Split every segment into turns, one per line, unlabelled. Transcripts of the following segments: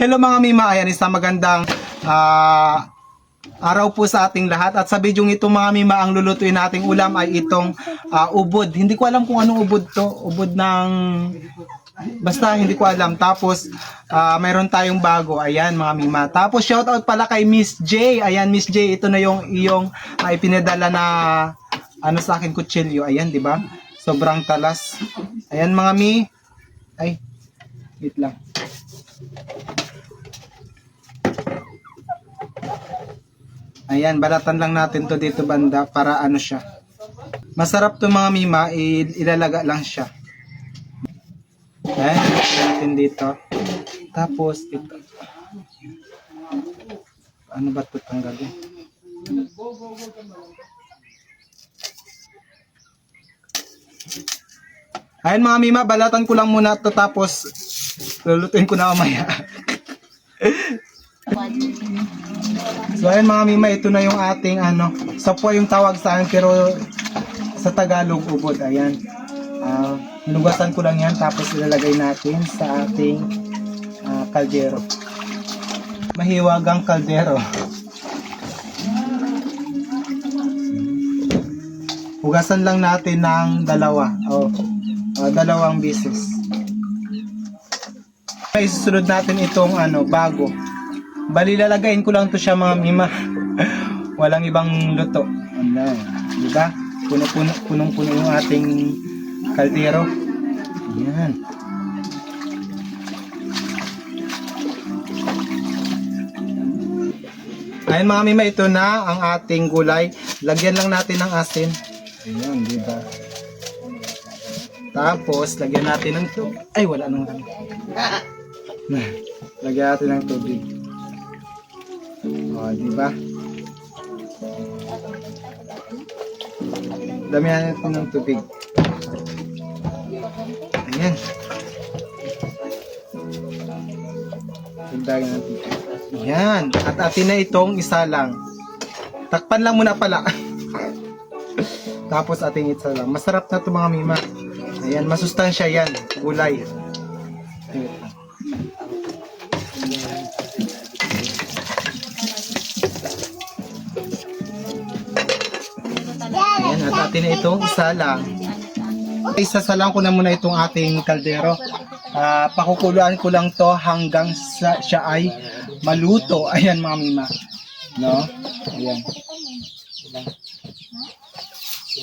Hello mga Mima, ayan isang magandang araw po sa ating lahat. At sa video ito mga Mima, ang lulutuin nating ulam ay itong ubod. Hindi ko alam kung anong ubod to. Ubod ng... Basta hindi ko alam. Tapos mayroon tayong bago. Ayan mga Mima. Tapos shoutout pala kay Miss J. Ayan Miss J, ito na yung iyong ipinadala na ano sa akin kutsilyo. Ayan, di ba? Sobrang talas. Ayan mga Mi. Ay, wait lang. Ayan, balatan lang natin to dito banda para ano siya. Masarap to mga Mima, ilalaga lang siya. Ayan, natin dito. Tapos ito. Ano ba ito tanggalin? Ayan mga Mima, balatan ko lang muna to tapos lulutuin ko na mamaya. So ayan mga Mima, ito na yung ating ano, sapwa yung tawag sa akin pero sa Tagalog ubod. Ayan. Hinugasan ko lang yan tapos ilalagay natin sa ating kaldero. Mahiwagang kaldero. Hugasan lang natin ng dalawa. Dalawang bisis. Isusunod natin itong ano, bago. Bali lalagayin ko lang to siya mga Mima. Walang ibang luto. Ayan, di ba? Punong-puno yung ating kaldero. Ayan. Ayan mga Mima, ito na ang ating gulay. Lagyan lang natin ng asin. Ayan, di ba? Tapos, lagyan natin ng tubig. Ay, wala nang kami. Lagyan natin ng tubig. O, di ba? Damihan natin ng tubig. Ayan. Dagdagan natin. Ayan. At atin na itong isa lang. Takpan lang muna pala. Tapos ating isa lang. Masarap na ito mga Mima. Ayan, masustansya yan. Gulay. Ayan, at atin na itong isa lang. Isasalang ko na muna itong ating kaldero. Pakukuluan ko lang to hanggang siya ay maluto. Ayan mga Mima. No? Ayan.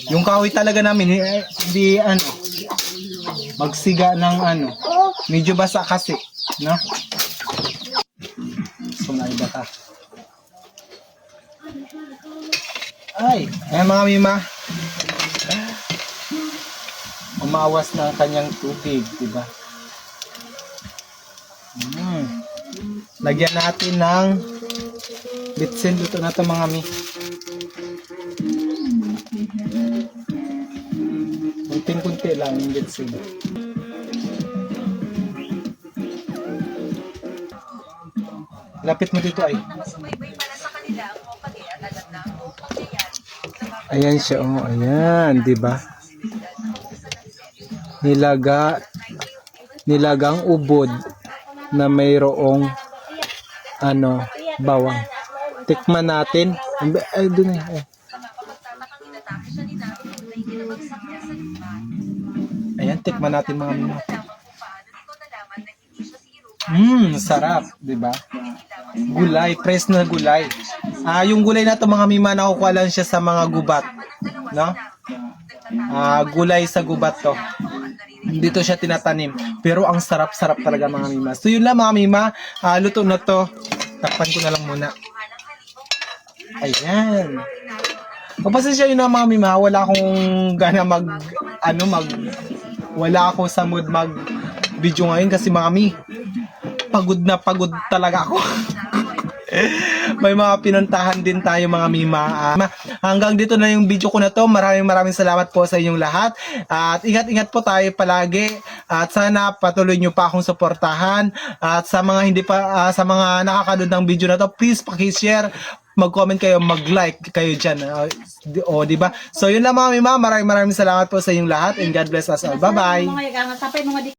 Yung kahoy talaga namin, hindi ano, magsiga ng ano, medyo basa kasi, no? So, naiba ka. Ay, ayan mga Mima. Umawas na ang kanyang tubig, diba? Lagyan natin ng bitsin. Luto na ito mga Mi. Kunting-kunti lang yung bitsin. Lapit mo dito ay. Ayan siya, oh, ayan, di ba? Nilagang ubod na mayroong ano, bawang. Tikman natin. Ay, doon eh. Ayan, tikman natin mga Mima. Sarap, di ba? Gulay, fresh na gulay. Yung gulay na to mga Mima, nakukuha lang siya sa mga gubat, no? Gulay sa gubat to. Dito siya tinatanim. Pero ang sarap-sarap talaga mga Mima. So yun lang mga Mima, luto na to. Takpan ko na lang muna. Ayan. Kapasensya yun na mga Mima, wala akong gana wala ako sa mood mag video ngayon kasi mga Mi, pagod na pagod talaga ako. May mga pinuntahan din tayo mga Mima. Hanggang dito na yung video ko na to. Maraming salamat po sa inyong lahat. At ingat-ingat po tayo palagi. At sana patuloy nyo pa akong suportahan. At sa mga hindi pa sa mga nakakanood ng video na to, please paki-share, mag-comment kayo, mag-like kayo dyan. Di ba? So yun lang mga Mima. Maraming salamat po sa inyong lahat. And God bless us all. Bye-bye.